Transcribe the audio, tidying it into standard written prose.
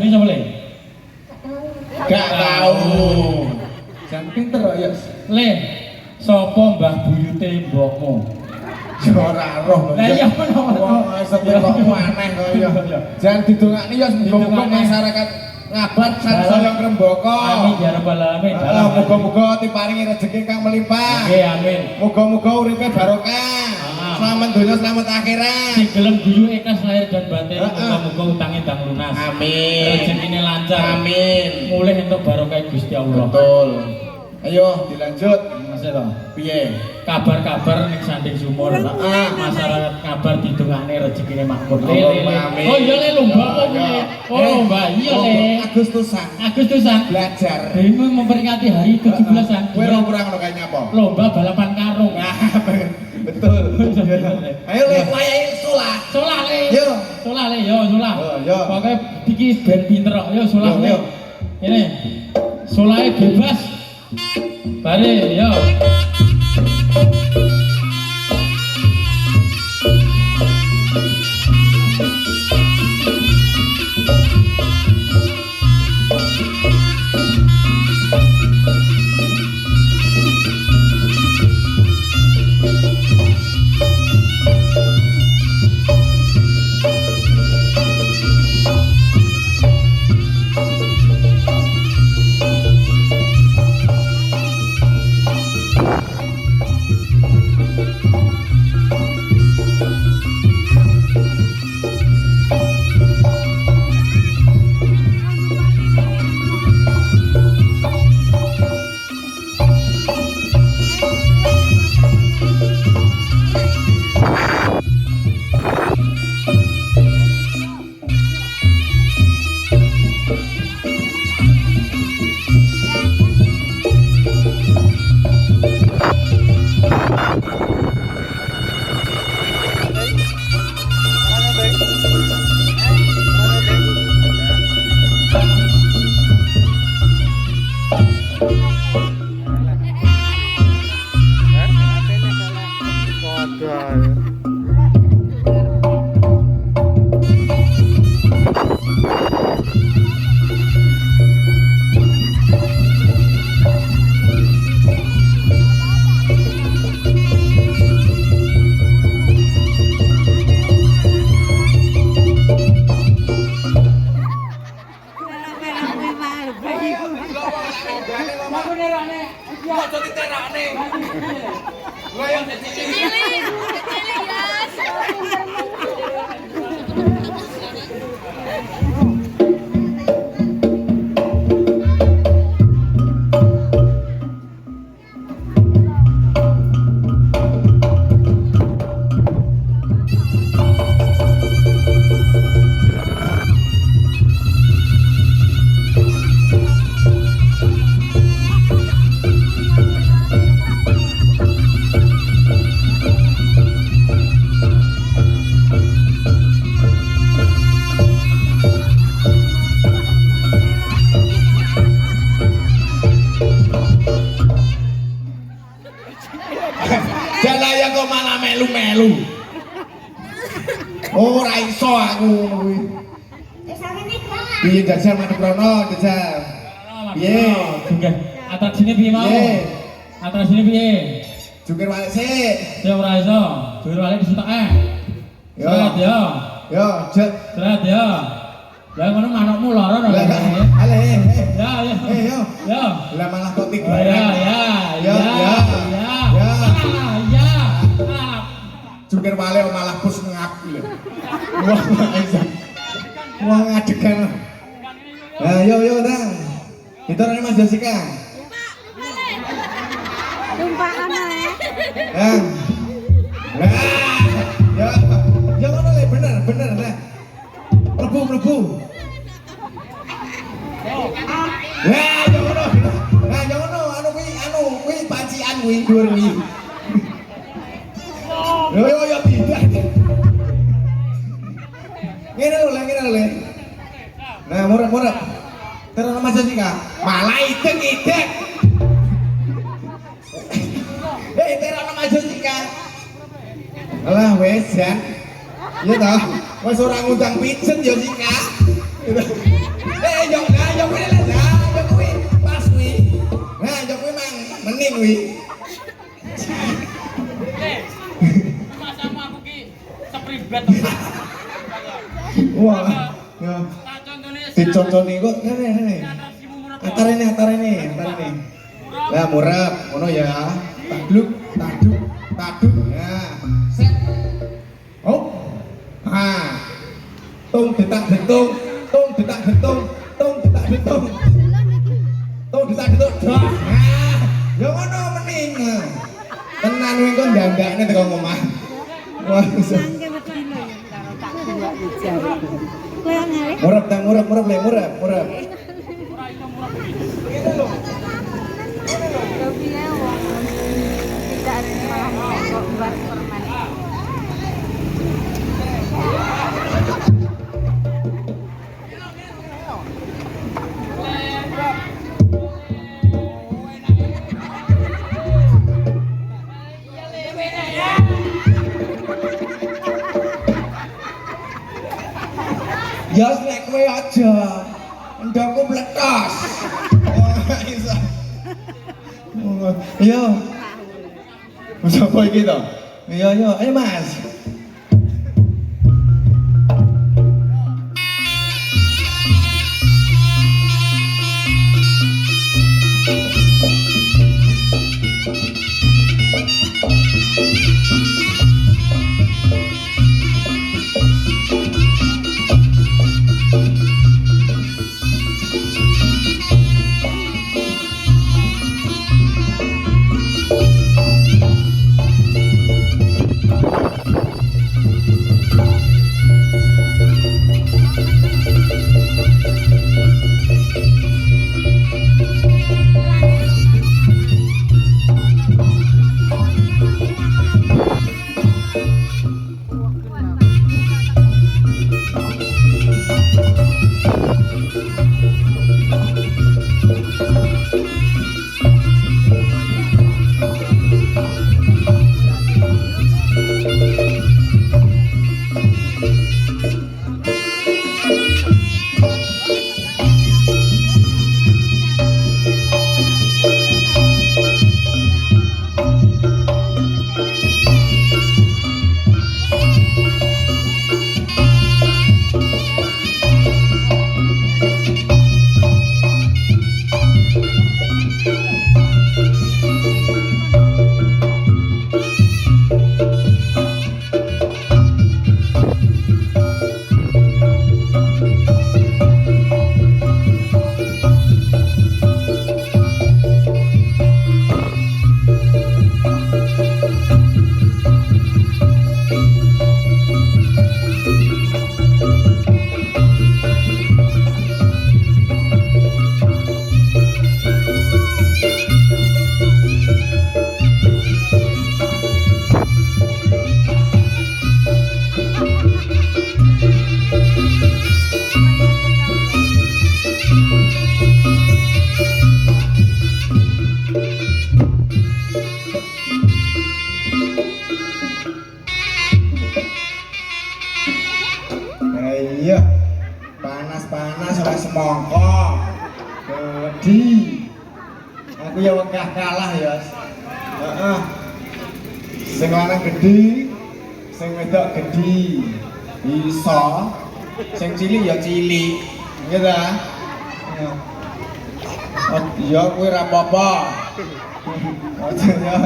Jenenge sapa le? Gak tahu. Jangan pinter kok ya. Le, sapa mbah buyute mbokmu? Ora roh. Lah iya ngono. Wong setir kok aneh kok ya. Jangan didongakni ya muga-muga masyarakat ngabat sansaya ngrembaka. Amin ya rabbal alamin. Muga-muga diparingi rezeki kang melimpah. Nggih amin. Muga-muga uripe barokah. Selamat dunia, selamat akhirat. Sing gelem guyu ikhlas lahir dan batin, muga-muga utange ndang lunas. Amin. Rezekine lancar. Amin. Mulih entuk barokah Gusti Allah. Betul. Ayo dilanjut. Masih to. Piye? Kabar-kabar ning sanding sumur. Masyarakat kabar didongakne rezekine makmur. Amin. Oh iya le lomba apa kuwi? Oh lomba iya le. Agustusan. Agustusan Belajar. Dene memperingati hari 17-an. Kowe ora kurang ngono kayaknya apa? Lomba balapan karung. Betul. Ayo le wayahe solah. Solah le. Yo. Solah le yo solah. Yo. Pokoke iki ben pinter kok. Yo solah le. Yo. Ini. Solahe bebas. Bare yo. Jalaya kok malah melu-melu. Ora iso aku kuwi. Piye jajal madhep rono jajal. Piye? Jungkir. Atraksine piye mau? Atraksine piye? Jungkir walik sik. Ya ora iso. Jungkir walik disitoke. Yo. Serat yo. Yo, jet. Serat yo. Lah ngono manukmu lara to. Ale. Ya ya. Yo. Ya. Lah malah kok tiga. Ya. Ya. Ya. Jungkir walik malah pus ngap lho. Wah, wah ngadegan. Nah, yo dah. Itu orangnya Mas Jessica. Tumpahan ae. Ya. Ya ngono le bener lah. Mlebu. Wah, yo ngono. Nah, yo ngono anu kuwi pancian kuwi dhuwur kuwi. Yo tidak. Ngene lho le. Nah, murah. Terus Mas Jessica, malah idek. Terus Mas Jessica. Alah wes Jan. Iya toh, wes ora ngundang pijet Jessica. kuwi. Masamu aku ki sepribet. Wah, ya. Tak contone Dicontoni kok ngene. Antar ini. Lah murep, ngono ya. Taduk. Ya. Set. Oh. Ha. Tung detak detung. Tung detak detung. Dah. Nah, ya ngono mending. Tenan kowe kok ndandakne teko omah. Wah, Sangke betul lho. Tak buat bicara. Kowe ngene. murep le, murep. Tapi ya wong tidak ada malah kok buat permen. Ya nek kowe aja. Ndokku meletos. Ora iso. Yo. Sapa iki to? Yo, ayo Mas. Iya, panas oleh semongko. Gedi. Aku ya wegah kalah ya. Heeh. Sing lanang gedi, sing wedok gedi. Iso. Sing cilik ya cilik. Nggih ta? Ya. Oh, ya kuwi ra apa-apa. Aja ya.